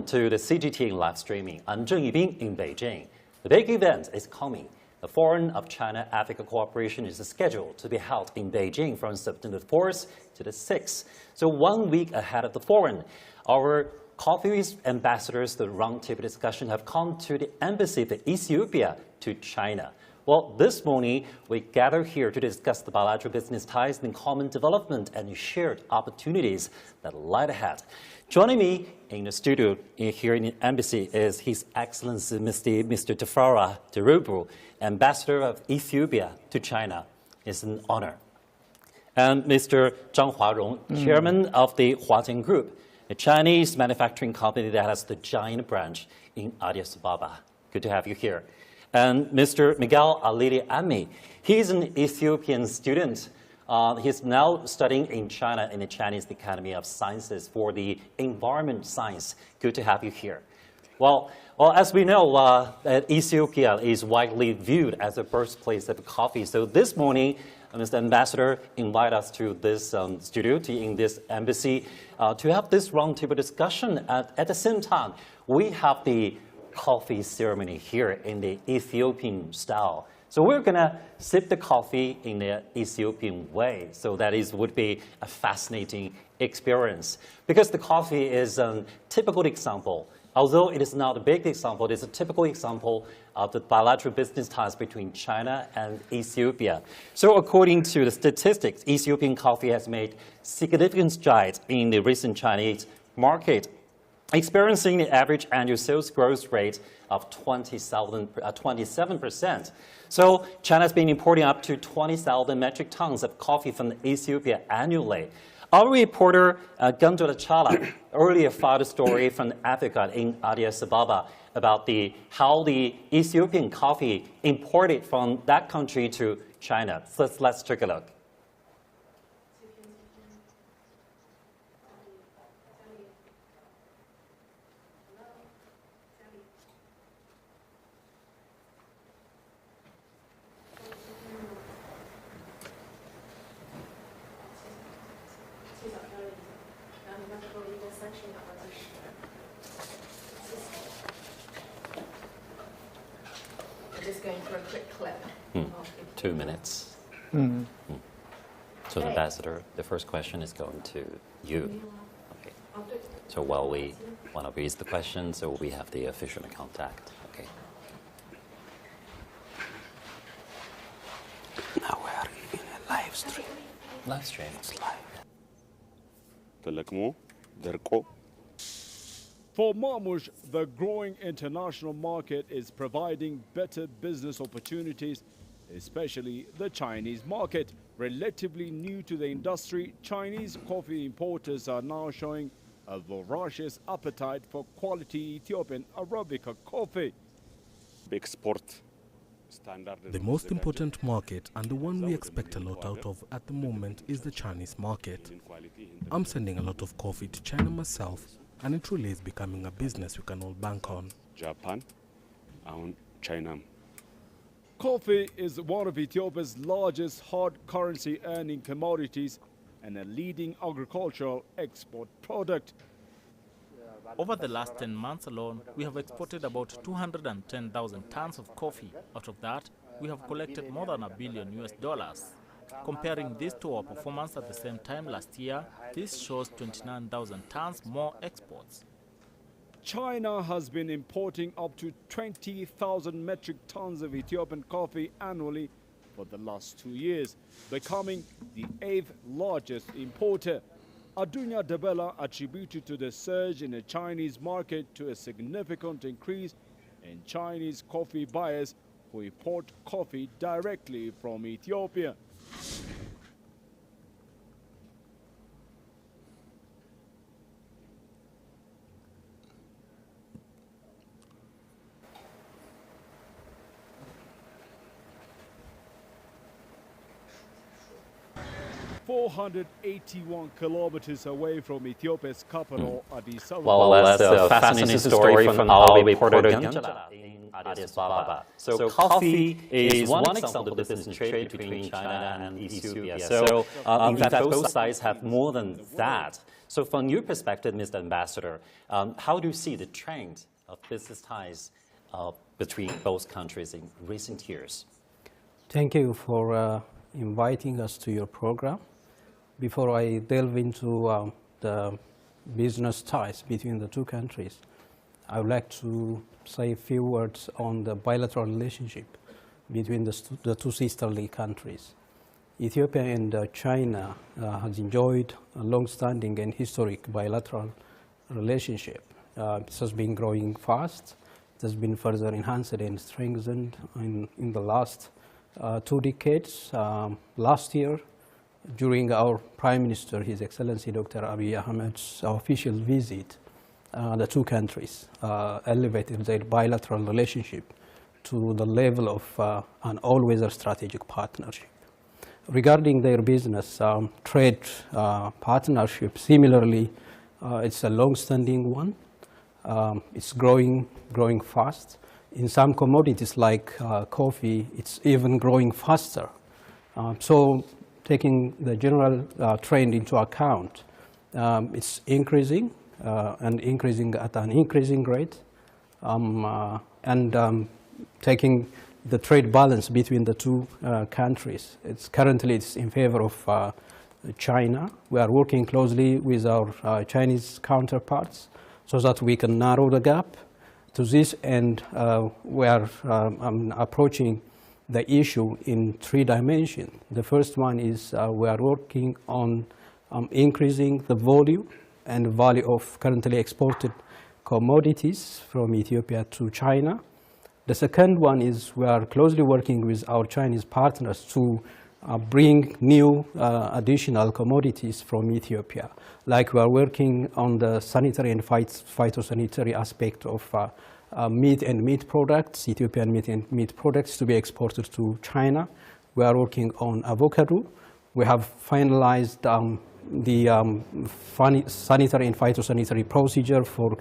to the CGTN live streaming. I'm Zheng Yibing in Beijing. The big event is coming. The Forum of China-Africa Cooperation is scheduled to be held in Beijing from September 4th to the 6th. So 1 week ahead of the forum, our coffee ambassadors, the roundtable discussion, have come to the embassy of Ethiopia to China. Well, this morning, we gather here to discuss the bilateral business ties and common development and shared opportunities that lie ahead. Joining me in the studio here in the embassy is His Excellency Mr. Tefera Derbew, Ambassador of Ethiopia to China. It's an honor. And Mr. Zhang Huarong, Chairman of the Huajian Group, a Chinese manufacturing company that has the giant branch in Addis Ababa. Good to have you here. And Mr. Michael Aliyi Ame, he's an Ethiopian student. He's now studying in China in the Chinese Academy of Sciences for the environment science. Good to have you here. Well, as we know, Ethiopia is widely viewed as a birthplace of coffee. So this morning, Mr. Ambassador invited us to this studio, in this embassy, to have this roundtable discussion. At the same time, we have the coffee ceremony here in the Ethiopian style. So we're going to sip the coffee in the Ethiopian way. So that would be a fascinating experience. Because the coffee is a typical example. Although it is not a big example, it is a typical example of the bilateral business ties between China and Ethiopia. So according to the statistics, Ethiopian coffee has made significant strides in the recent Chinese market, experiencing the average annual sales growth rate of 27%. So China has been importing up to 20,000 metric tons of coffee from Ethiopia annually. Our reporter, Gondola Chala, earlier filed a story from Africa in Addis Ababa about how the Ethiopian coffee imported from that country to China. So let's take a look. Just going for a quick clip. 2 minutes. So, Ambassador, the first question is going to you. Okay. So while we want to raise the question, so we have the official contact. Okay. Now we are in a live stream. Live stream. It's live. For Marmush, the growing international market is providing better business opportunities, especially the Chinese market. Relatively new to the industry, Chinese coffee importers are now showing a voracious appetite for quality Ethiopian Arabica coffee. The most important market and the one we expect a lot out of at the moment is the Chinese market. I'm sending a lot of coffee to China myself, and it truly is becoming a business we can all bank on. Japan and China. Coffee is one of Ethiopia's largest hard currency earning commodities and a leading agricultural export product. Over the last 10 months alone, we have exported about 210,000 tons of coffee. Out of that, we have collected more than $1 billion. Comparing this to our performance at the same time last year, this shows 29,000 tons more exports. China has been importing up to 20,000 metric tons of Ethiopian coffee annually for the last 2 years, becoming the 8th largest importer. Adunya Debela attributed to the surge in the Chinese market to a significant increase in Chinese coffee buyers who import coffee directly from Ethiopia. 481 kilometers away from Ethiopia's capital, Addis Ababa. Well, that's a fascinating story from our reporter Ganjala in Addis Ababa. So coffee is one example of the business trade between China and Ethiopia. So in fact, both sides have more than that. So from your perspective, Mr. Ambassador, how do you see the trend of business ties between both countries in recent years? Thank you for inviting us to your program. Before I delve into the business ties between the two countries, I would like to say a few words on the bilateral relationship between the two sisterly countries. Ethiopia and China has enjoyed a long-standing and historic bilateral relationship. This has been growing fast. It has been further enhanced and strengthened in the last 2 decades. Last year, during our Prime Minister, His Excellency Dr. Abiy Ahmed's official visit, the two countries elevated their bilateral relationship to the level of an all-weather strategic partnership. Regarding their business trade partnership, similarly, it's a long-standing one. It's growing fast. In some commodities like coffee, it's even growing faster. So taking the general trend into account, it's increasing and increasing at an increasing rate. Taking the trade balance between the two countries, it's currently in favor of China. We are working closely with our Chinese counterparts so that we can narrow the gap. To this end, we are approaching the issue in 3 dimensions. The first one is we are working on increasing the volume and value of currently exported commodities from Ethiopia to China. The second one is we are closely working with our Chinese partners to bring new additional commodities from Ethiopia. Like we are working on the sanitary and phytosanitary aspect of meat and meat products, Ethiopian meat and meat products to be exported to China. We are working on avocado. We have finalized the sanitary and phytosanitary procedure for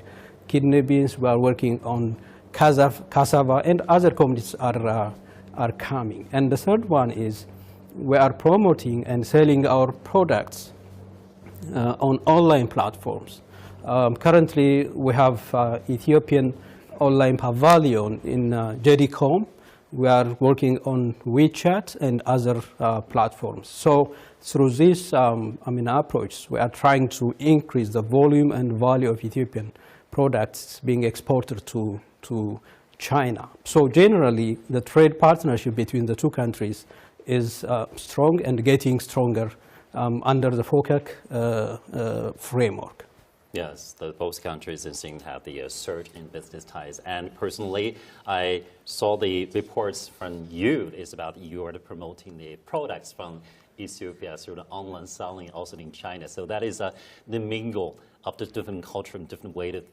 kidney beans. We are working on cassava, and other commodities are coming. And the third one is we are promoting and selling our products on online platforms. Currently, we have Ethiopian online pavilion in JD.com. We are working on WeChat and other platforms. So through this approach, we are trying to increase the volume and value of Ethiopian products being exported to China. So generally, the trade partnership between the two countries is strong and getting stronger under the FOCAC framework. Yes, both countries seem to have the surge in business ties. And personally, I saw the reports from you. It's about you are promoting the products from Ethiopia through the online selling also in China. So that is the mingle of the different culture and different way of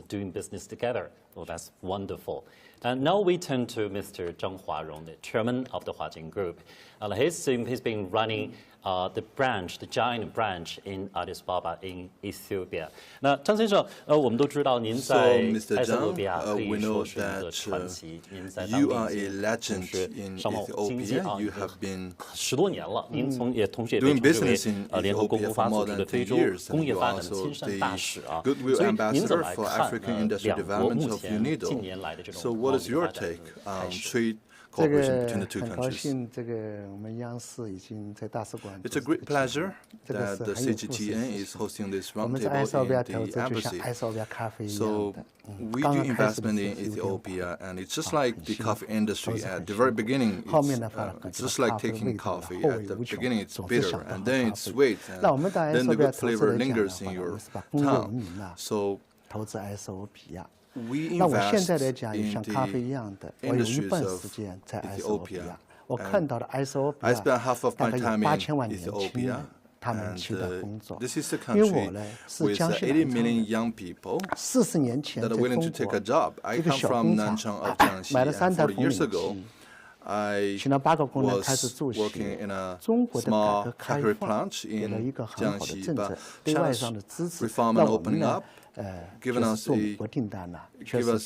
doing business together. Well, that's wonderful. And now we turn to Mr. Zhang Huarong, the chairman of the Huajian Group. He's been running the giant branch in Addis Ababa in Ethiopia. 那张先生，我们都知道您在埃塞俄比亚可以说是一个传奇，您在当地从事商贸经济啊，10多年了。您同时也被称之为联合国国发组织的非洲工业发展的亲善大使啊。所以您怎么来看两国目前近年来的这种贸易发展的态势？ 很高兴，我们央视已经在大使馆。It's a great pleasure that the CGTN is hosting this roundtable in the embassy. So we do investment in Ethiopia, and it's just like the coffee industry. At the very beginning, it's just like taking coffee. At the beginning, it's bitter, and then it's sweet, and then the good flavor lingers in your tongue. So we invest in the industries of Ethiopia. I spent half of my time in Ethiopia. And this is a country with 80 million young people that are willing to take a job. I come from Nanchang of Jiangxi, and 40 years ago, I was working in a small factory plant in Jiangxi, but China's refinement opening up give us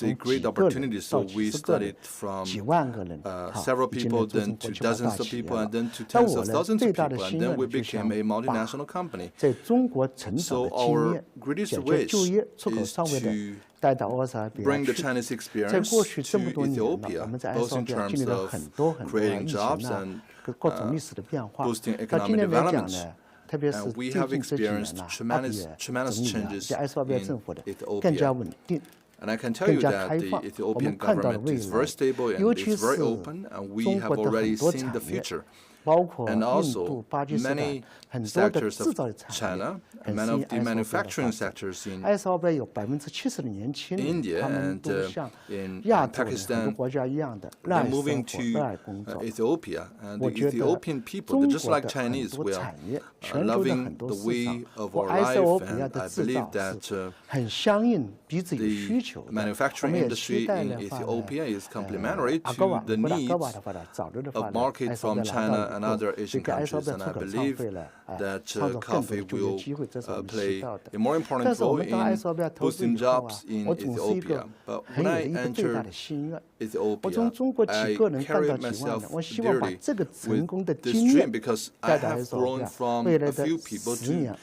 a great opportunity. So we studied from several people, then to dozens of people, and then to tens of thousands of people, and then we became a multinational company. So our greatest wish is to bring the Chinese experience to Ethiopia, both in terms of creating jobs and boosting economic development. And we have experienced tremendous changes in Ethiopia. And I can tell you that the Ethiopian government is very stable and it's very open, and we have already seen the future. And also, many sectors of China, and many of the manufacturing sectors in India and in Pakistan, they're moving to Ethiopia. And the Ethiopian people, they're just like Chinese, we are loving the way of our life. And I believe that the manufacturing industry in Ethiopia is complementary to the needs of market from China and other Asian countries, and I believe that coffee will play a more important role in boosting jobs in Ethiopia. But when I entered Ethiopia, I carried myself dearly with this dream, because I have grown from a few people to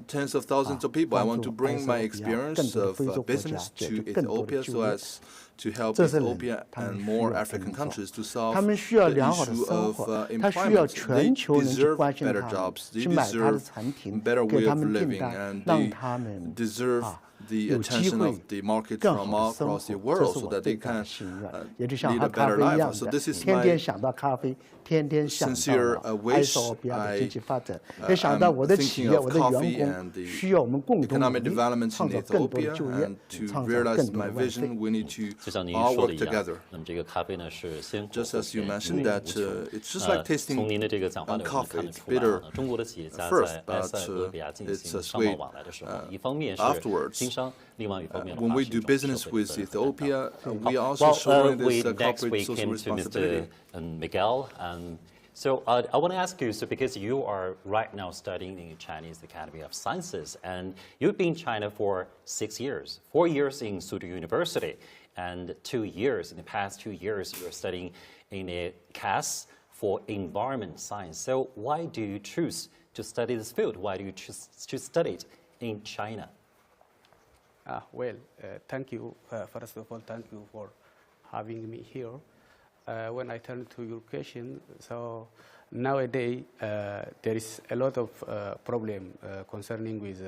tens of thousands of people. I want to bring my experience of business to Ethiopia so as to help Ethiopia and more African countries to solve the issue of employment. They deserve better jobs, they deserve better way of living, and they deserve the attention of the market from all across the world so that they can lead a better life. So this is my sincere wish. I'm thinking of coffee and the economic development in Ethiopia, and to realize my vision, we need to all work together. Just as you mentioned that it's just like tasting coffee. It's bitter at first, but it's sweet afterwards. When we do business with Ethiopia, we are also showing this corporate social responsibility. Miguel, so I want to ask you, so because you are right now studying in the Chinese Academy of Sciences, and you've been in China for 6 years, 4 years in Suzhou University, and 2 years, in the past 2 years, you're studying in a CAS for environment science. So why do you choose to study this field? Why do you choose to study it in China? Thank you. First of all, thank you for having me here. When I turn to your question, so nowadays there is a lot of problem concerning with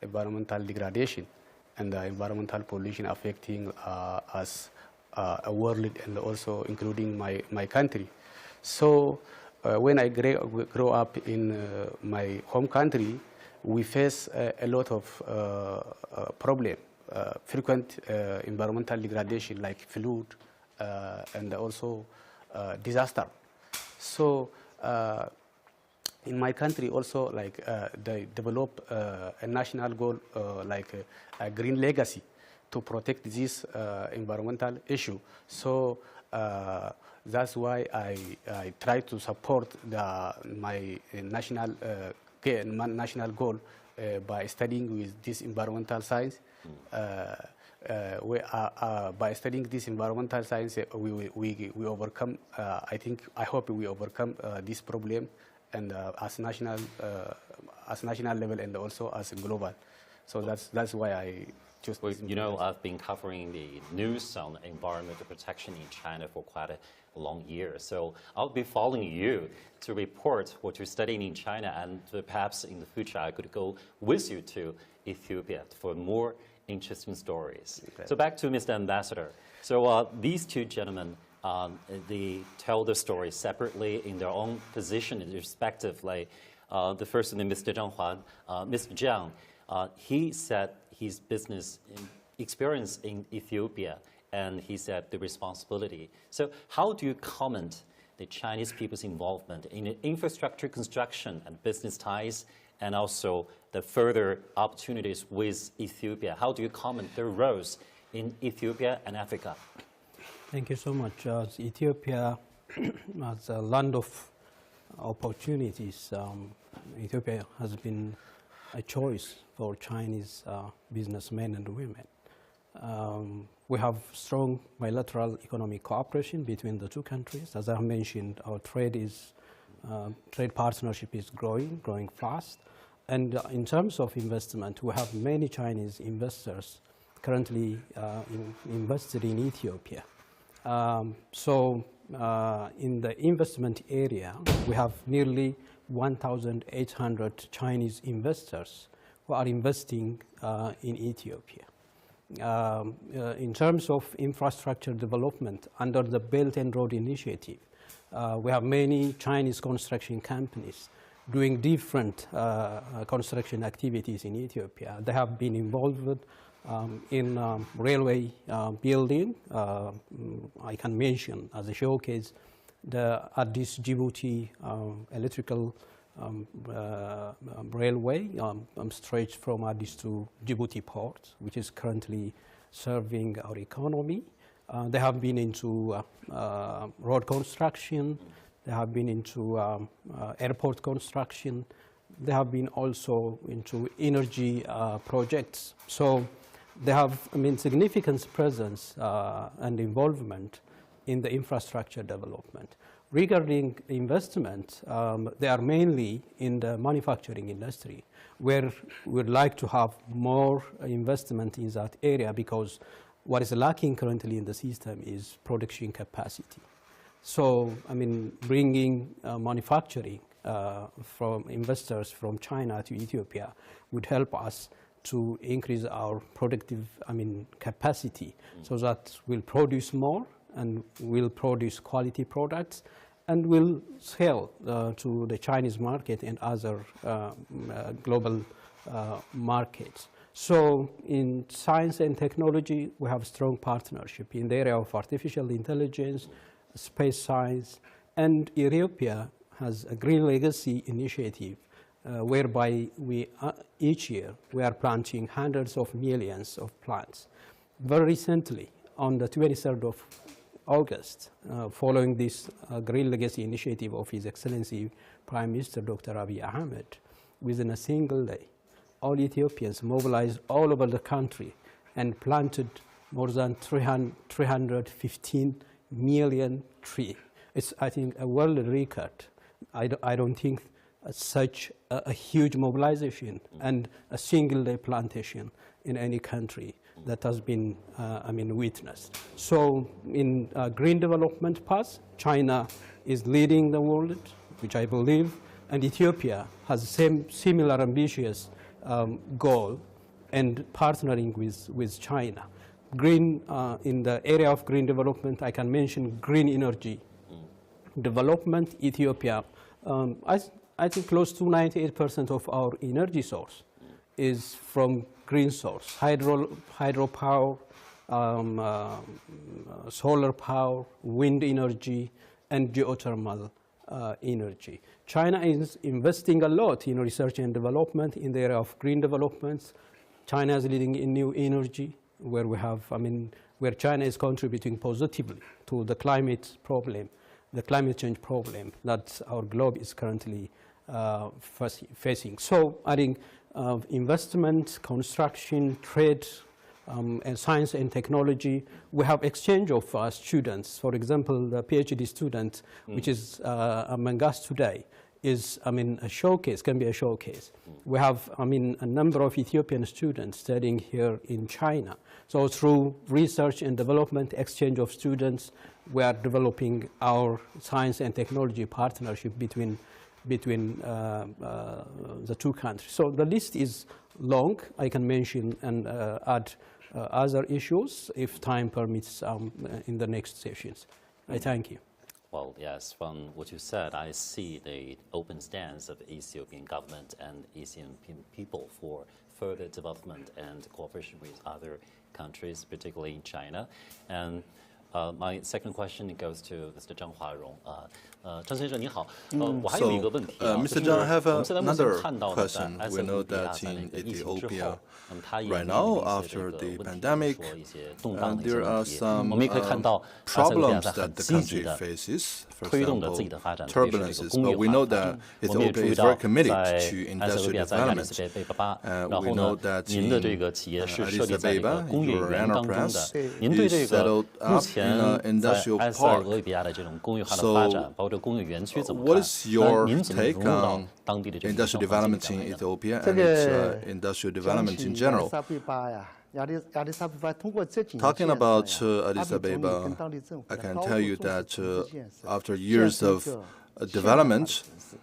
environmental degradation and environmental pollution affecting us a world, and also including my country. So when I grow up in my home country, we face a lot of problem, frequent environmental degradation like flood and also disaster. So in my country also, like they develop a national goal like a green legacy to protect this environmental issue. So that's why I try to support my national goal by studying with this environmental science. By studying this environmental science, we overcome. I hope we overcome this problem, and as national level and also as global. So that's why I chose. Well, you know, I've been covering the news on environmental protection in China for quite a long year. So I'll be following you to report what you're studying in China, and perhaps in the future I could go with you to Ethiopia for more interesting stories. Okay. So back to Mr. Ambassador. So these two gentlemen, they tell the story separately in their own position, respectively. The first one, Mr. Zhang, he said his business experience in Ethiopia, and he said the responsibility. So how do you comment the Chinese people's involvement in infrastructure construction and business ties, and also the further opportunities with Ethiopia? How do you comment their roles in Ethiopia and Africa? Thank you so much. Ethiopia as a land of opportunities, Ethiopia has been a choice for Chinese businessmen and women. We have strong bilateral economic cooperation between the two countries. As I mentioned, our trade partnership is growing fast. And in terms of investment, we have many Chinese investors currently invested in Ethiopia. In the investment area, we have nearly 1,800 Chinese investors who are investing in Ethiopia. In terms of infrastructure development, under the Belt and Road Initiative, we have many Chinese construction companies doing different construction activities in Ethiopia. They have been involved in railway building. I can mention as a showcase the Addis Djibouti electrical railway stretched from Addis to Djibouti port, which is currently serving our economy. They have been into road construction. They have been into airport construction. They have been also into energy projects. So they have, significant presence and involvement in the infrastructure development. Regarding investment, they are mainly in the manufacturing industry, where we'd like to have more investment in that area, because what is lacking currently in the system is production capacity. So, bringing manufacturing from investors from China to Ethiopia would help us to increase our productive, capacity, so that we'll produce more and we'll produce quality products and we'll sell to the Chinese market and other global markets. So in science and technology, we have strong partnership in the area of artificial intelligence, space science, and Ethiopia has a Green Legacy initiative whereby each year we are planting hundreds of millions of plants. Very recently, on the 23rd of August, following this Green Legacy initiative of His Excellency Prime Minister Dr. Abiy Ahmed, within a single day, all Ethiopians mobilized all over the country and planted more than 315 million trees. It's, I think, a world record. I don't think such a huge mobilization and a single day plantation in any country that has been, witnessed. So in green development path, China is leading the world, which I believe, and Ethiopia has the similar ambitious goal and partnering with China. Green, in the area of green development, I can mention green energy development. Ethiopia, I think close to 98% of our energy source is from green source, hydropower, solar power, wind energy, and geothermal energy. China is investing a lot in research and development in the area of green developments. China is leading in new energy, where we have, where China is contributing positively to the climate problem, the climate change problem that our globe is currently facing. So I think investment, construction, trade, and science and technology, we have exchange of students. For example, the PhD student, which is among us today, is, a showcase, can be a showcase. We have, a number of Ethiopian students studying here in China. So through research and development, exchange of students, we are developing our science and technology partnership between the two countries. So the list is long. I can mention and add other issues if time permits in the next sessions. I thank you. Well, yes, from what you said, I see the open stance of the Ethiopian government and Ethiopian people for further development and cooperation with other countries, particularly in China. And My second question goes to Mr. Zhang Huarong. 张先生你好，我还有一个问题啊， Mr. 就是 Zhang, I have 我们现在目前 another 看到的在 question. 埃 We 塞俄 know 比亚 that 在那 in 个疫情之后， Ethiopia, 那么它也 right 面 now 临一些 after 这 the 个问题， pandemic, 说一些动荡的一些 there 问 are 题。 some 我们也可以看到埃塞俄比亚 problems 在 that 很 the 积极 country 的 faces. For 推动着自己 example, 的发展，特别是这个 turbulences. 工 But 业 we 化 know 发 that 展。我们也 Ethiopia 注意 is 到 very committed 在 to 埃塞俄 industrial 比亚在亚的 development. 贝巴，然 We 后 know 呢， that 您的 in 这个企业是 Addis 设立在这个 Ababa, 工业 your 园当中的 enterprise。 您对这 is 个 settled 目 up 前 in an 在 industrial 埃塞俄 park. 比亚的这种工业化的 So, 发展，包括这工业园区怎么 What 看？ is 那 your 您怎么融 take 入到 on 当地的这个 industrial 营商环 development 境 in 怎么样？ Ethiopia 这 and 个 its industrial 讲 development 起 in 亚 general? 利桑贝巴呀，亚利桑贝巴通过这几年 Talking 建设呀 about 阿 Addis 比总理跟 Ababa, 当地政府 I 的 can 高 tell 度 you 重视 that 城市建设， after 建 years 设一 of 个现代化的 development, 城市。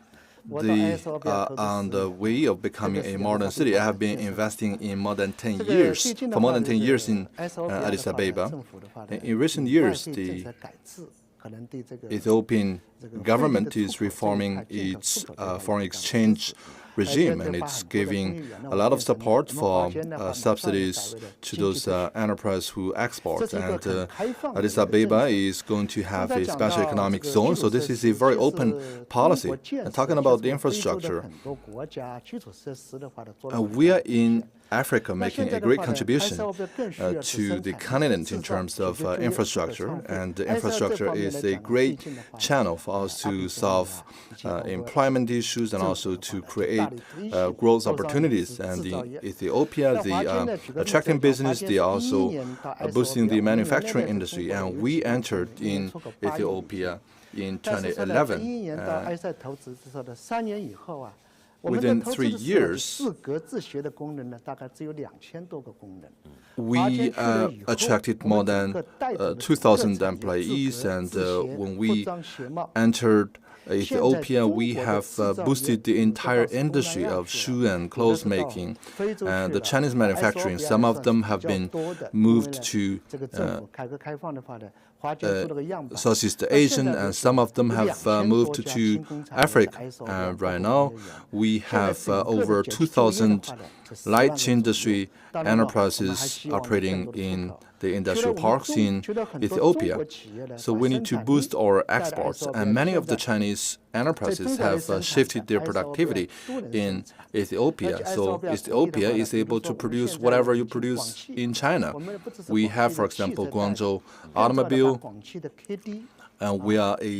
我到埃塞俄比亚投资 on 10 the 年， way of 这 becoming 个 a 是 modern 亚利 city, 桑 I 贝 have 巴 been 建设。 investing in more than 10这个 years, 最近的 for more 话 than 就 10 years 是 in 埃塞俄比亚的 Addis 发展， Ababa. 政府的发展， In recent 以外 years, 费政 the 策改制，可能对这个 Ethiopian 这个汇率的 government 出 is 口这一 reforming 块进口 its 出口这一块有 foreign 这样的支 exchange 持。 regime, and 这把 it's 很多的工 giving 业园呢， a 我 lot of 变成 support 我们 for 华间的话，马上有 subsidies 所谓的 to 经济 those 特许。 enterprises who 这 export. 是一个 And 很开放的一 Addis 个政 Ababa 策。 is going to 刚 have 才 a 讲 special 到这 economic 个基 zone, 础 so 设 this is 施， a very 其 open 实中 policy. 国建 And 设 talking 就 about 是 the 非洲的 infrastructure, 很多国家基础设施的话的做得很 we 好 are in Africa 那 making 现 a 在的 great 话呢，埃塞 contribution 俄比亚更需要是 to 生 the 产 continent 制 in 造 terms 解 of 决就业这个 infrastructure, 仓库。 and the 埃塞俄这 infrastructure 方面 is 来 a 讲呢，最 great 近的话呢， channel for us 阿比 to 总理 solve 啊，以及包括 employment issues and 政 also 府的话 to 呢，大 create 力推行 growth 招商引 opportunities. 资 And 制造 in 业。 Ethiopia, 那华间呢，举 the 个例子 attracting 讲，华 business, 间 they 是 are 2011 also 年到埃塞俄 boosting 比 the 亚，我们原来 manufacturing 呢是 industry. 通过 And 游 we 戏 entered 一年 in 出口8亿美金。 Ethiopia in 但是说呢，这11 2011. 年到埃塞投资之后的3年以后啊，我们 Within 的投资 3的时候， years, 自格自学的工人呢，大概只有2000多个工人。 we 华间去了以后， attracted 我 more 们整 than 个带走的是各 2,000 产业自 employees. 格 And 自学 when 服 we 装鞋帽。 entered 现在 Ethiopia, 中 we 国的 have 制造业 boosted the 有的 entire 到是东南 industry 亚 of 去 shoe 了， and 有的 clothes 是到 making 非洲 and 去 the 了。 Chinese 埃塞俄 manufacturing. 比亚 Some 呢 of 算 them 是 have 比较 been 多的，因为 moved 呢， to 这个政府改革开放的话呢，华间做了个样板。 Southeast 到现 Asian, 在为 and 止 some of them 有 have 2000多 moved 家 to 轻工产业在 Africa. 埃塞俄比亚 And 包 right 括 now, 工业园。 we 现在 have 整个 over 的解决就业的 2,000 话呢，是10 light 万个左右。 industry 当然了，我们还 enterprises 希望呢更 operating 多的出 in 口。 the 除了 industrial 我们 parks 中 in 觉得很多中 Ethiopia. 国企业呢， So 把 we 生 need to 产力 boost our 带到埃 exports, 塞俄比 and 亚。 many 现 of the 在 Chinese 在 enterprises 中国的 have 生产 shifted 在 their 埃塞俄比亚 productivity 都能 in 生产。 Ethiopia. 而且埃塞 So 俄比亚可以的 Ethiopia 话呢， is 比如 able 说 to 我们 produce 现在 whatever 引 you 进广 produce 汽， in China. 我们不只是 We 广 have, 汽 for 的汽 example, 车代理， Guangzhou 更重要的把 Automobile, 广汽的 KD and we are a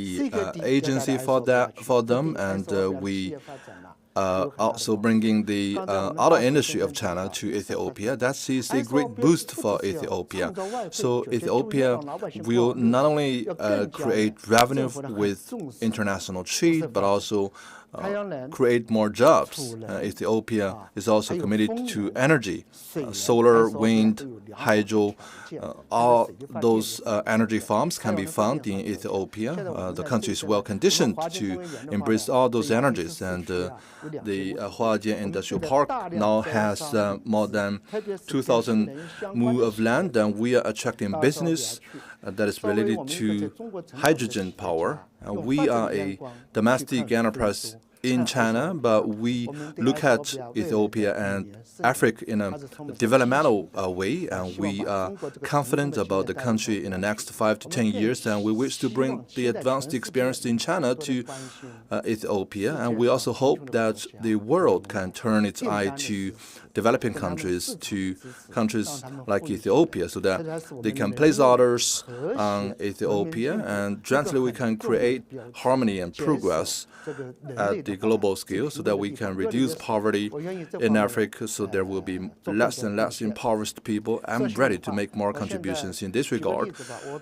agency for that for them, and we also bringing the auto industry of China to Ethiopia. That is a great boost for Ethiopia. So Ethiopia will not only create revenue with international trade, but also create more jobs. Ethiopia is also committed to energy, solar, wind, hydro. All those energy farms can be found in Ethiopia. The country is well conditioned to embrace all those energies, and the Huajian Industrial Park now has more than 2,000 mu of land, and we are attracting business that is related to hydrogen power. We are a domestic enterprise in China, but we look at Ethiopia and Africa in a developmental way, and we are confident about the country in the next 5 to 10 years, and we wish to bring the advanced experience in China to Ethiopia, and we also hope that the world can turn its eye to developing countries, to countries like Ethiopia, so that they can place orders on Ethiopia, and jointly we can create harmony and progress at the global scale, so that we can reduce poverty in Africa, so there will be less and less impoverished people. I'm ready to make more contributions in this regard.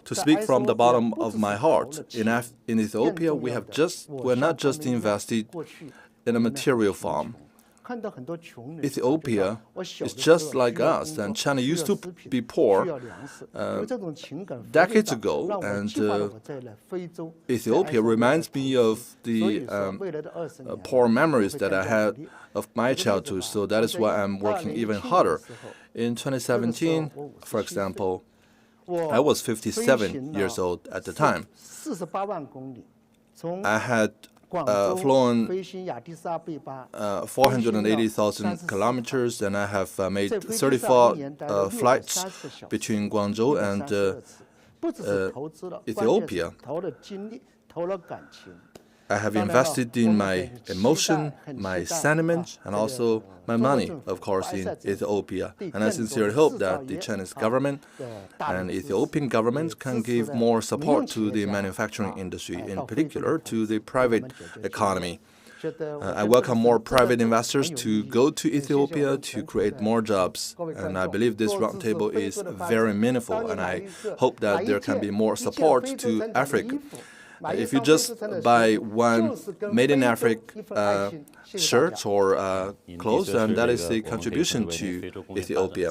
To speak from the bottom of my heart, in Ethiopia, we're not just invested in a material farm. Ethiopia is just like us, and China used to be poor decades ago, and Ethiopia reminds me of the poor memories that I had of my childhood, so that is why I'm working even harder. In 2017, for example, I was 57 years old at the time. I had flown 480,000 kilometers, and I have made 34 flights between Guangzhou and Ethiopia, I have invested in my emotion, my sentiment, and also my money, of course, in Ethiopia. And I sincerely hope that the Chinese government and Ethiopian government can give more support to the manufacturing industry, in particular to the private economy. I welcome more private investors to go to Ethiopia to create more jobs. And I believe this roundtable is very meaningful, and I hope that there can be more support to Africa. If you just buy one made in Africa shirt or clothes, then that is a contribution to Ethiopia.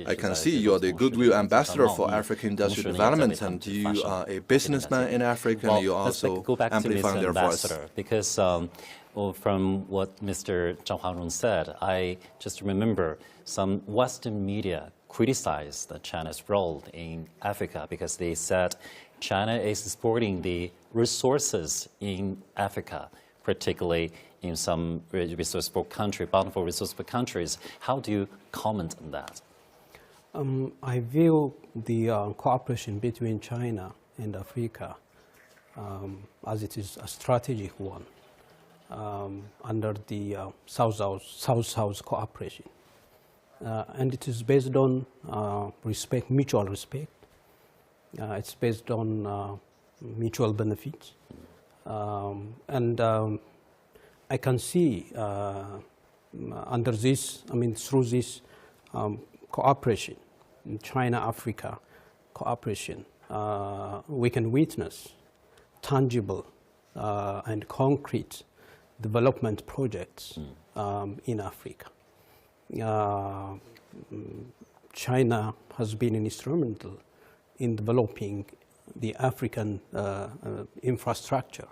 I can see you are the goodwill ambassador for African industrial development, and you are a businessman in Africa, and you are also amplifying their voice. Because from what Mr. Zhang Huarong said, I just remember some Western media criticized China's role in Africa because they said China is exporting the resources in Africa, particularly in some resourceful countries, bountiful resourceful countries. How do you comment on that? I view the cooperation between China and Africa as it is a strategic one under the South-South cooperation. And it is based on respect, mutual respect. It's based on mutual benefits. And I can see under this, through this cooperation, China-Africa cooperation, we can witness tangible and concrete development projects in Africa. China has been instrumental in developing the African infrastructure,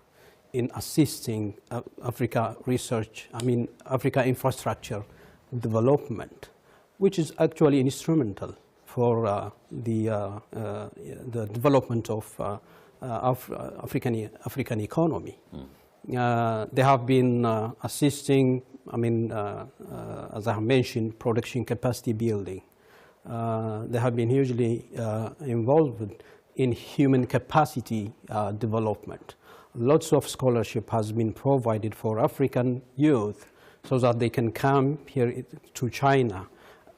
in assisting Africa infrastructure development, which is actually instrumental for the development of African economy. They have been assisting, as I have mentioned, production capacity building. They have been hugely involved in human capacity development. Lots of scholarship has been provided for African youth so that they can come here to China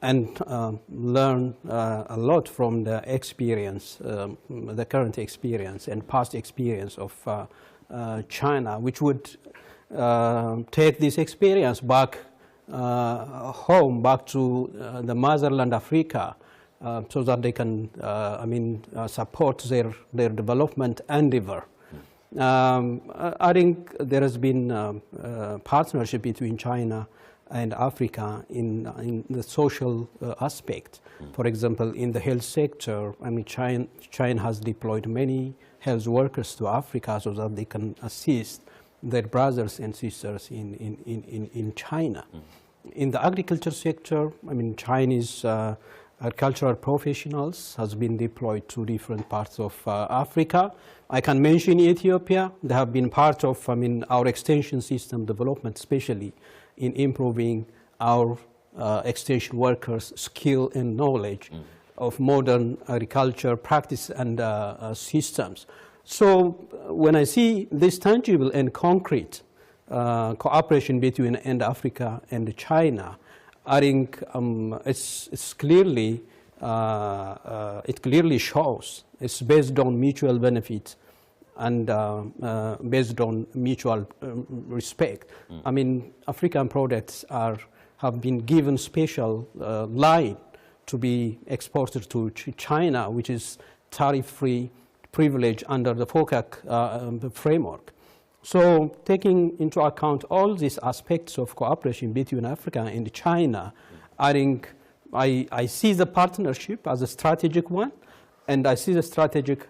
and learn a lot from the experience, the current experience and past experience of China, which would take this experience back home, back to the motherland Africa, so that they can, support their development endeavor. I think there has been partnership between China and Africa in the social aspect. For example, in the health sector, China has deployed many health workers to Africa so that they can assist their brothers and sisters in China. In the agriculture sector, Chinese agricultural professionals has been deployed to different parts of Africa. I can mention Ethiopia. They have been part of our extension system development, especially in improving our extension workers' skill and knowledge of modern agriculture practice and systems. So when I see this tangible and concrete cooperation between Africa and China, I think it's clearly it clearly shows it's based on mutual benefit and based on mutual respect. African products have been given special line to be exported to China, which is tariff-free privilege under the FOCAC framework. So taking into account all these aspects of cooperation between Africa and China, I think I see the partnership as a strategic one, and I see the strategic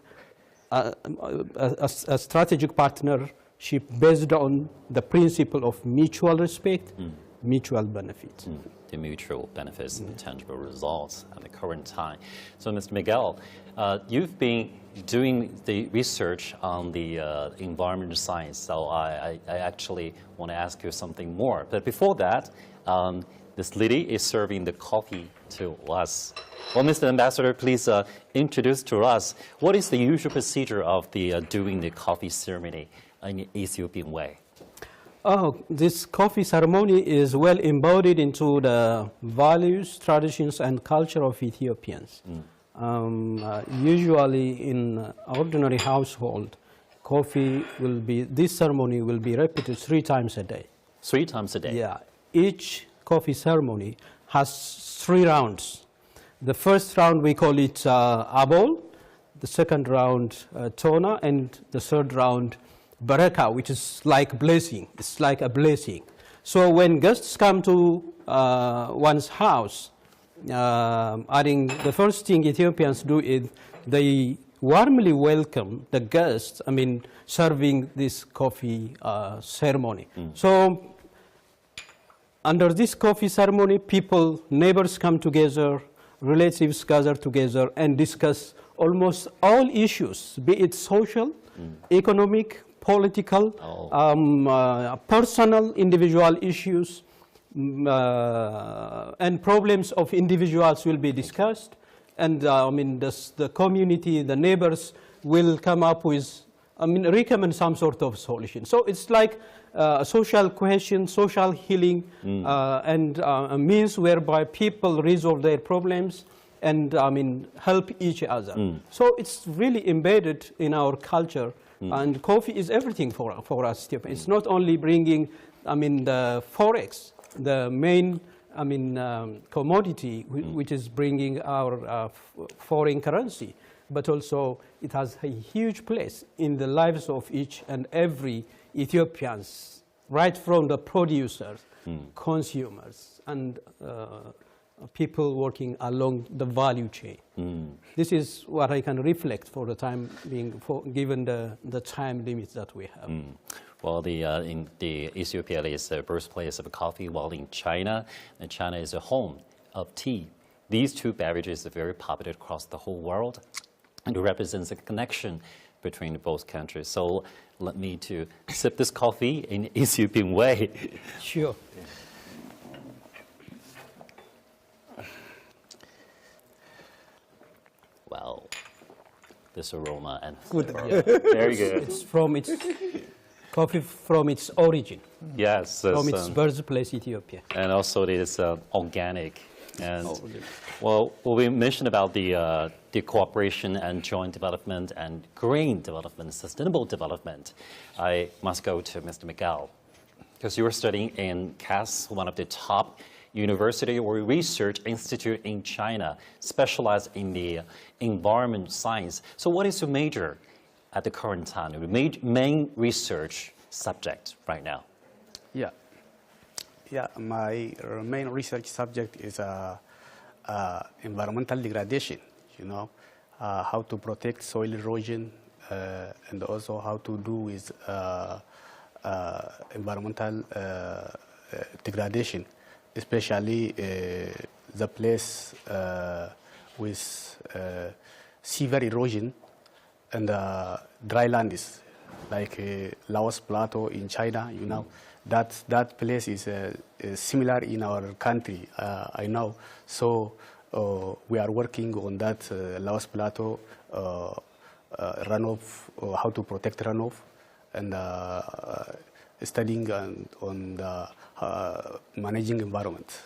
a strategic partnership based on the principle of mutual respect, mutual benefit. The mutual benefits and the tangible results at the current time. So, Mr. Miguel, you've been doing the research on the environmental science, so I actually want to ask you something more. But before that, this lady is serving the coffee to us. Well, Mr. Ambassador, please introduce to us what is the usual procedure of doing the coffee ceremony in the Ethiopian way. Oh, this coffee ceremony is well embodied into the values, traditions, and culture of Ethiopians. Usually in ordinary household, this ceremony will be repeated 3 times a day. 3 times a day? Yeah. Each coffee ceremony has 3 rounds. The first round we call it abol, the second round tona, and the third round baraka, which is like blessing. It's like a blessing. So when guests come to one's house, I think the first thing Ethiopians do is they warmly welcome the guests, serving this coffee ceremony. So under this coffee ceremony, neighbors come together, relatives gather together and discuss almost all issues, be it social, economic, political, personal, individual issues, and problems of individuals will be discussed. And the community, the neighbors will come up with, recommend some sort of solution. So it's like social cohesion, social healing, and a means whereby people resolve their problems and help each other. So it's really embedded in our culture, and coffee is everything for us. It's not only bringing, the forex, the main, commodity, which is bringing our foreign currency, but also it has a huge place in the lives of each and every Ethiopians, right from the producers, consumers, and people working along the value chain. This is what I can reflect for the time being, given the time limits that we have. Well, Ethiopia is the birthplace of coffee, while in China, and China is a home of tea. These 2 beverages are very popular across the whole world, and it represents a connection between both countries. So let me to sip this coffee in Ethiopian way. Sure. Wow, this aroma and good. Yeah. Very good. It's coffee from its origin. Yes. From its birthplace, Ethiopia. And also it is organic. And well, we mentioned about the cooperation and joint development and green development, sustainable development. I must go to Mr. Miguel, because you were studying in CAS, one of the top university or research institute in China, specialized in the environment science. So what is your major at the current time, the main research subject right now? Yeah, my main research subject is environmental degradation, how to protect soil erosion, and also how to do with environmental degradation, especially the place with severe erosion and dry lands, like Laos Plateau in China, that place is similar in our country, I know. So we are working on that Laos Plateau runoff, how to protect runoff, and studying on the managing environment.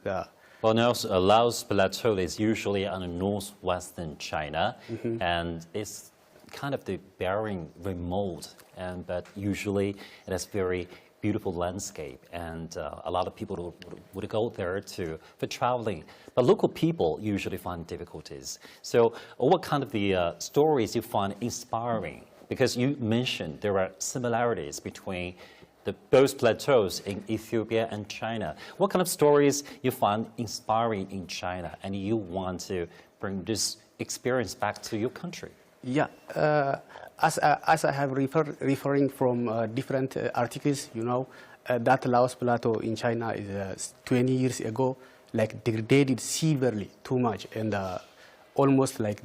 Yeah. Well, now Laos Plateau is usually on the northwestern China, and it's kind of the barren, remote, but usually it has very beautiful landscape, and a lot of people would go there for traveling. But local people usually find difficulties. So what kind of the stories you find inspiring? Because you mentioned there are similarities between both plateaus in Ethiopia and China. What kind of stories you find inspiring in China, and you want to bring this experience back to your country? Yeah, as I have referring from different articles, that Laos Plateau in China is 20 years ago, like degraded severely, too much, and almost like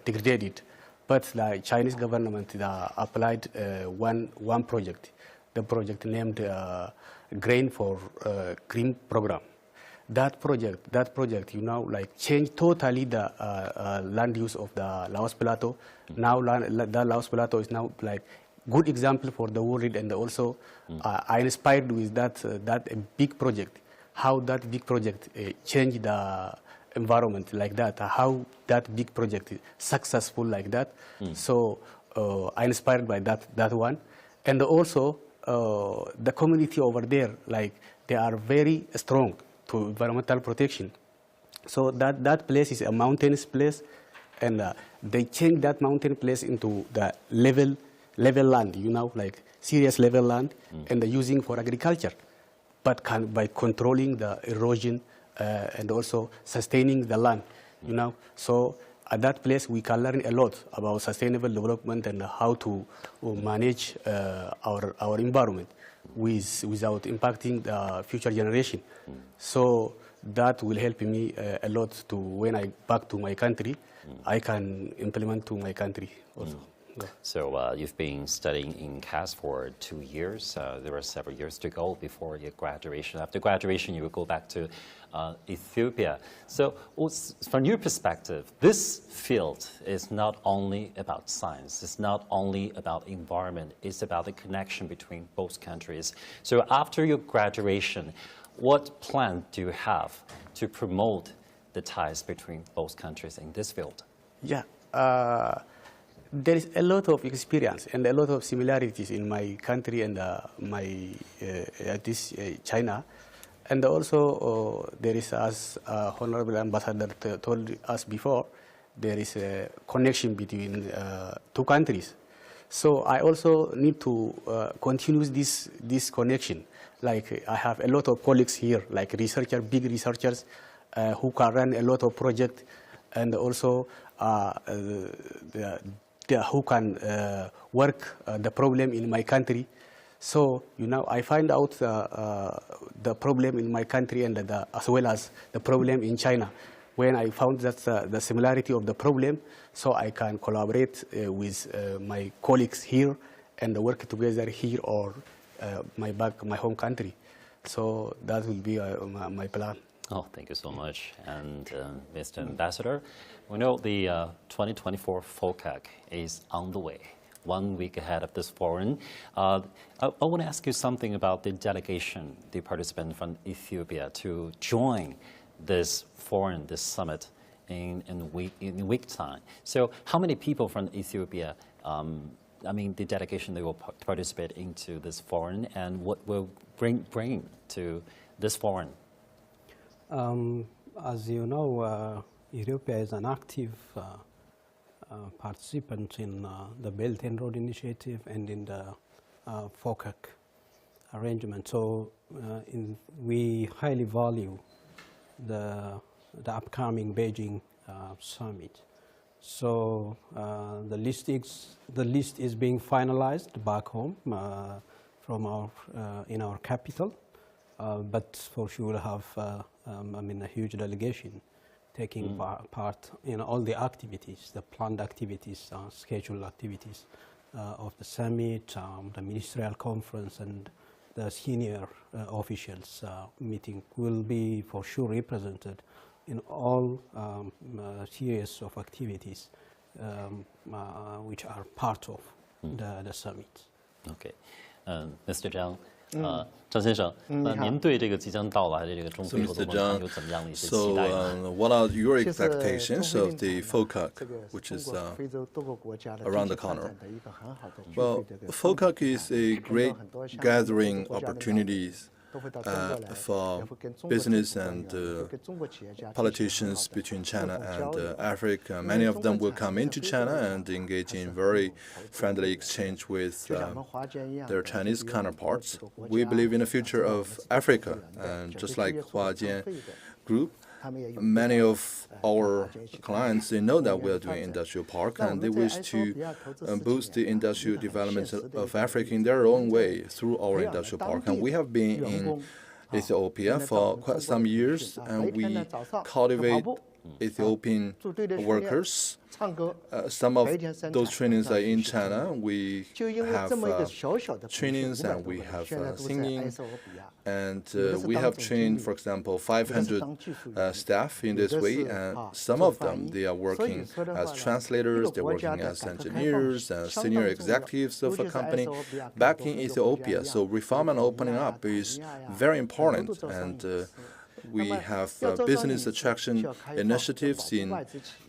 degraded. But the Chinese government applied one project, the project named Grain for Green Program. that project, you know, like changed totally the land use of the Laos Plateau. Now the Laos Plateau is now like good example for the world, and also I inspired with that big project, how that big project changed the environment like that, how that big project is successful like that. So I inspired by that one, and also the community over there, like they are very strong to environmental protection. So that place is a mountainous place, and they changed that mountain place into the level land, you know, like serious level land, and they're using for agriculture, but by controlling the erosion and also sustaining the land, you know. So at that place we can learn a lot about sustainable development and how to manage our environment without impacting the future generation. So that will help me a lot to when I back to my country, I can implement to my country also. Yeah. So you've been studying in CAS for 2 years. There are several years to go before your graduation. After graduation, you will go back to Ethiopia. So from your perspective, this field is not only about science, it's not only about environment, it's about the connection between both countries. So after your graduation, what plan do you have to promote the ties between both countries in this field? Yeah. There is a lot of experience and a lot of similarities in my country and China. And also there is, as Honorable Ambassador told us before, there is a connection between two countries. So I also need to continue this connection. Like I have a lot of colleagues here, like big researchers who can run a lot of projects, and also who can work the problem in my country. So, you know, I find out the problem in my country and as well as the problem in China. When I found that the similarity of the problem, so I can collaborate with my colleagues here and work together here or my home country. So that will be my plan. Oh, thank you so much. And Mr. Ambassador, we know the 2024 FOCAC is on the way, 1 week ahead of this forum. I want to ask you something about the delegation, the participant from Ethiopia, to join this forum, this summit in a week time. So how many people from Ethiopia, I mean, the delegation, they will participate into this forum, and what will bring to this forum? As you know, Ethiopia is an active participant in the Belt and Road Initiative and in the FOCAC arrangement. So we highly value the upcoming Beijing summit. So the list is being finalized back home from in our capital, but for sure we'll have a huge delegation taking part in all the activities, the planned activities, scheduled activities of the summit, the ministerial conference, and the senior officials meeting will be for sure represented in all series of activities which are part of the summit. Okay, Mr. Zhang. 张先生，您对这个即将到来的这个中非合作论坛有怎么样的一些期待呢？ what are your expectations of the FOCAC, which is around the corner? Well, FOCAC is a great gathering opportunities for business and politicians between China and Africa. Many of them will come into China and engage in very friendly exchange with their Chinese counterparts. We believe in the future of Africa, and just like Huajian Group, many of our clients, they know that we are doing industrial park, and they wish to boost the industrial development of Africa in their own way through our industrial park. And we have been in Ethiopia for quite some years, and we cultivate Ethiopian workers. Some of those trainings are in China. We have trainings and we have singing. And we have trained, for example, 500 staff in this way. And some of them, they are working as translators, they're working as engineers, senior executives of a company back in Ethiopia. So reform and opening up is very important. And we have business attraction initiatives in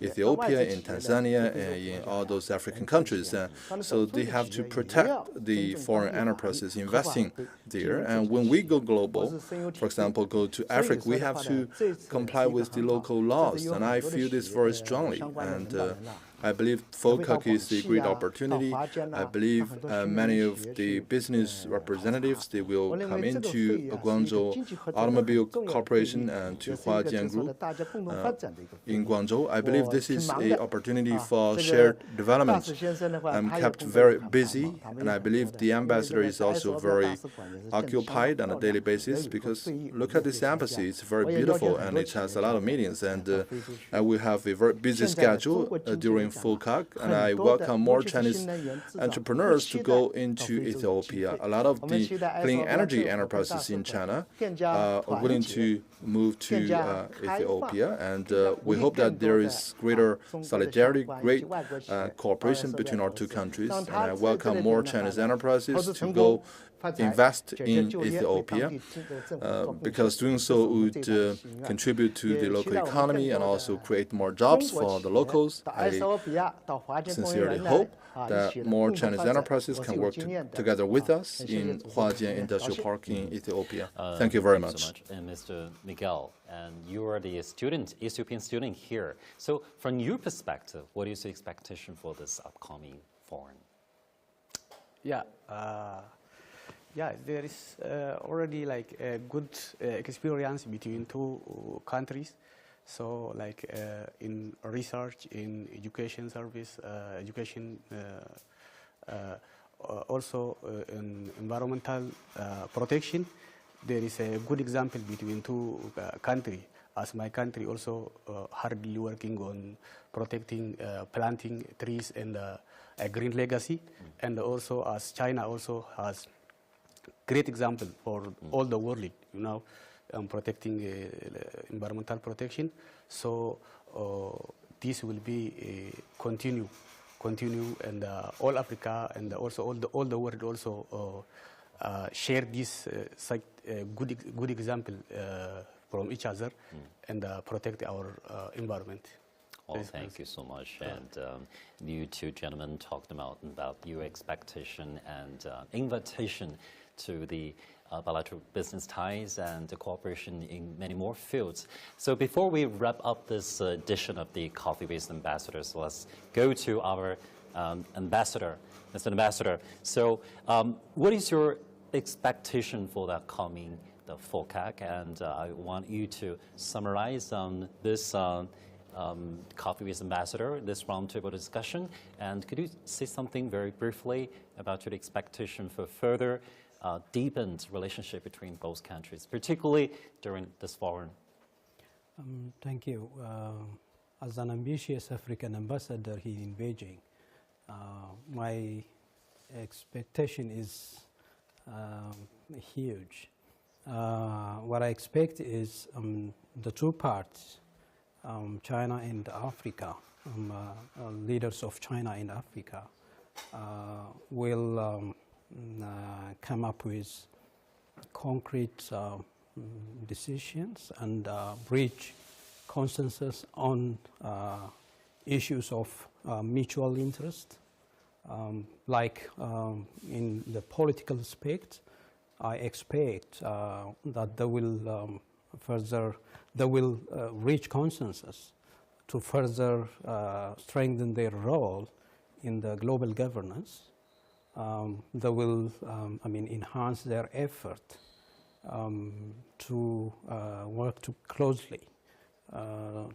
Ethiopia, in Tanzania, and in all those African countries. So they have to protect the foreign enterprises investing there. And when we go global, for example, go to Africa, we have to comply with the local laws. And I feel this very strongly. And I believe FOCAC is a great opportunity. I believe many of the business representatives, they will come into Guangzhou Automobile Corporation and to Huajian Group in Guangzhou. I believe this is an opportunity for shared development. I'm kept very busy, and I believe the ambassador is also very occupied on a daily basis because look at this embassy. It's very beautiful, and it has a lot of meetings, and I will have a very busy schedule during FOCAC, and I welcome more Chinese entrepreneurs to go into Ethiopia. A lot of the clean energy enterprises in China are willing to move to Ethiopia, and we hope that there is greater solidarity, great cooperation between our two countries, and I welcome more Chinese enterprises to go invest in Ethiopia because doing so would contribute to the local economy and also create more jobs for the locals. I sincerely hope that more Chinese enterprises can work together with us in Huajian Industrial Park in Ethiopia. Thank you very much. And Mr. Miguel, and you are the Ethiopian student here. So from your perspective, what is the expectation for this upcoming forum? Yeah, there is already like a good experience between two countries. So like in research, in education service, also in environmental protection, there is a good example between two countries. As my country also hardly working on protecting, planting trees and a green legacy, and also as China also has great example for all the world, you know, protecting environmental protection. So this will be continue, and all Africa and also all the world also share this such good example from each other and protect our environment. Well, thank you so much. And you two gentlemen talked about your expectation and invitation to the bilateral business ties and the cooperation in many more fields. So before we wrap up this edition of the Coffee with Ambassadors, let's go to our ambassador, Mr. Ambassador. So what is your expectation for the upcoming FOCAC? And I want you to summarize this Coffee with Ambassador, this roundtable discussion. And could you say something very briefly about your expectation for further deepened relationship between both countries, particularly during this forum? Thank you. As an ambitious African ambassador here in Beijing, my expectation is huge. What I expect is the two parts, China and Africa, leaders of China and Africa will come up with concrete decisions and reach consensus on issues of mutual interest. Like in the political aspect, I expect that they will reach consensus to further strengthen their role in the global governance. They will, enhance their effort to work too closely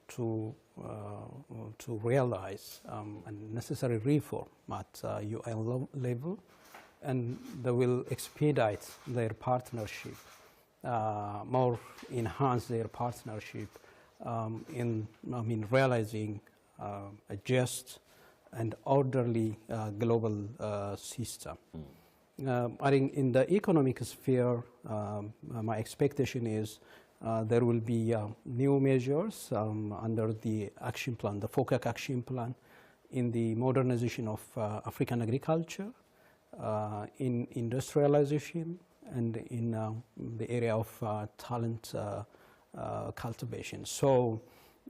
to realize a necessary reform at UN level, and they will expedite their partnership, more enhance their partnership in realizing a just and orderly global system. I think in the economic sphere, my expectation is there will be new measures under the action plan, the FOCAC action plan, in the modernization of African agriculture, in industrialization, and in the area of talent cultivation. So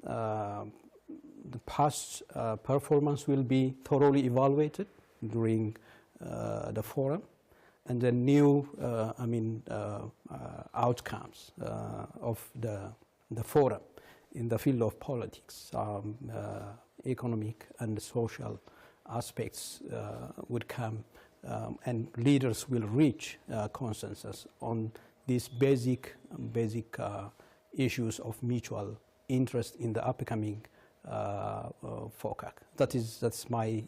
the past performance will be thoroughly evaluated during the forum, and the new outcomes of the forum in the field of politics, economic and social aspects would come, and leaders will reach consensus on these basic issues of mutual interest in the upcoming FOCAC. That's my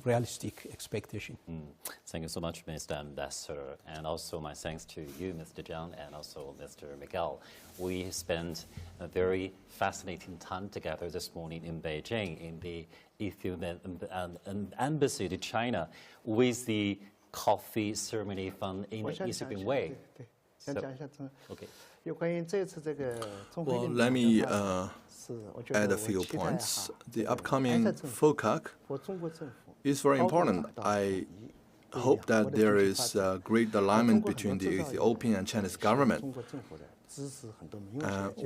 realistic expectation. Thank you so much, Mr. Ambassador, and also my thanks to you, Mr. Zhang, and also Mr. Miguel. We spent a very fascinating time together this morning in Beijing in the Ethiopian Embassy to China with the coffee ceremony fun in the Ethiopian way. Okay. Well, let me add a few points. The upcoming FOCAC is very important. I hope that there is great alignment between the Ethiopian and Chinese government.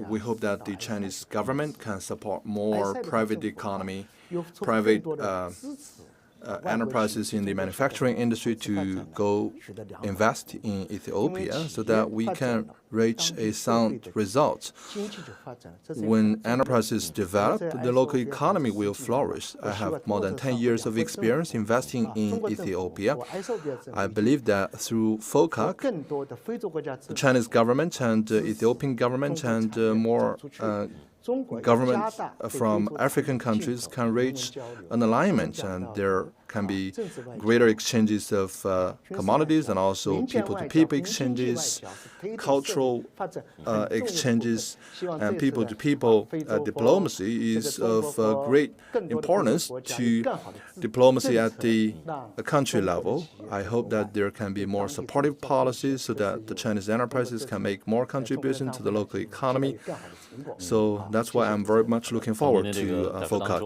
We hope that the Chinese government can support more private economy, private enterprises in the manufacturing industry to go invest in Ethiopia so that we can reach a sound result. When enterprises develop, the local economy will flourish. I have more than 10 years of experience investing in Ethiopia. I believe that through FOCAC, the Chinese government and the Ethiopian government and more governments from African countries can reach an alignment, and there can be greater exchanges of commodities and also people-to-people exchanges, cultural exchanges, and people-to-people diplomacy is of great importance to diplomacy at the country level. I hope that there can be more supportive policies so that the Chinese enterprises can make more contribution to the local economy. So that's why I'm very much looking forward to FOCAC.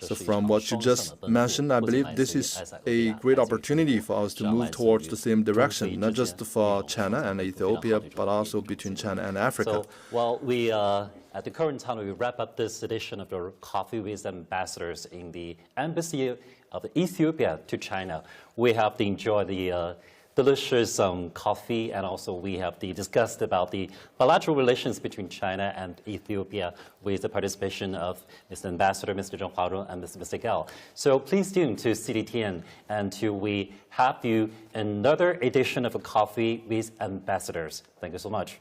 So from what you just mentioned, I believe this is a great opportunity for us to move towards the same direction, not just for China and Ethiopia, but also between China and Africa. So, well, we at the current time, we wrap up this edition of the Coffee with Ambassadors in the Embassy of Ethiopia to China. We have enjoyed the delicious coffee, and also we have discussed about the bilateral relations between China and Ethiopia with the participation of Mr. Ambassador, Mr. Zhang Huarong, and Mr. Miguel. So please tune to CGTN until we have you another edition of a Coffee with Ambassadors. Thank you so much.